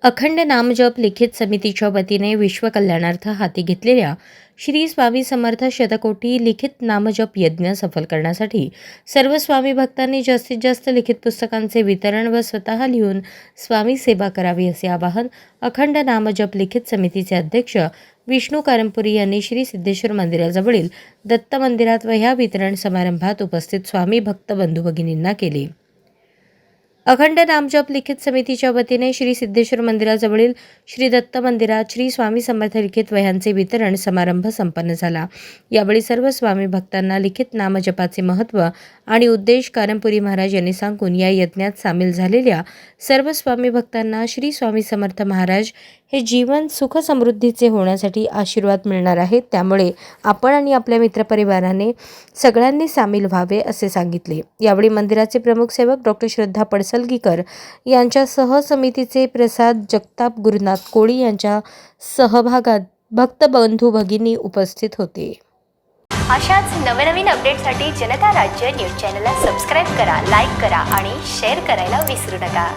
अखंड नामजप लिखित समितीच्या वतीने विश्व कल्याणार्थ हाती घेतलेल्या श्री स्वामी समर्थ शतकोटी लिखित नामजप यज्ञ सफल करण्यासाठी सर्व स्वामी भक्तांनी जास्तीत जास्त लिखित पुस्तकांचे वितरण व स्वतः लिहून स्वामी सेवा करावी असे आवाहन अखंड नामजप लिखित समितीचे अध्यक्ष विष्णू कारंपुरी यांनी श्री सिद्धेश्वर मंदिराजवळील दत्त मंदिरात व ह्या वितरण समारंभात उपस्थित स्वामी भक्त बंधू भगिनींना केले। अखंड नामजप लिखित समितीच्या वतीने श्री सिद्धेश्वर मंदिराजवळील श्री दत्त मंदिरात श्री स्वामी समर्थ लिखित वह्यांचे वितरण समारंभ संपन्न झाला। यावेळी सर्व स्वामी भक्तांना लिखित नामजपाचे महत्त्व आणि उद्देश कारंपुरी महाराज यांनी सांगून या यज्ञात सामील झालेल्या सर्व स्वामी भक्तांना श्री स्वामी समर्थ महाराज हे जीवन सुख समृद्धीचे होण्यासाठी आशीर्वाद मिळणार आहेत, त्यामुळे आपण आणि आपल्या मित्रपरिवाराने सगळ्यांनी सामील व्हावे असे सांगितले। यावेळी मंदिराचे प्रमुख सेवक डॉक्टर श्रद्धा पडसलगीकर यांच्यासह समितीचे प्रसाद जगताप गुरुनाथ कोळी यांच्या सहभागात भक्त बंधू भगिनी उपस्थित होते। अशाच नवनवीन अपडेटसाठी जनता राज्य न्यूज चॅनलला सबस्क्राईब करा, लाईक करा आणि शेअर करायला विसरू नका।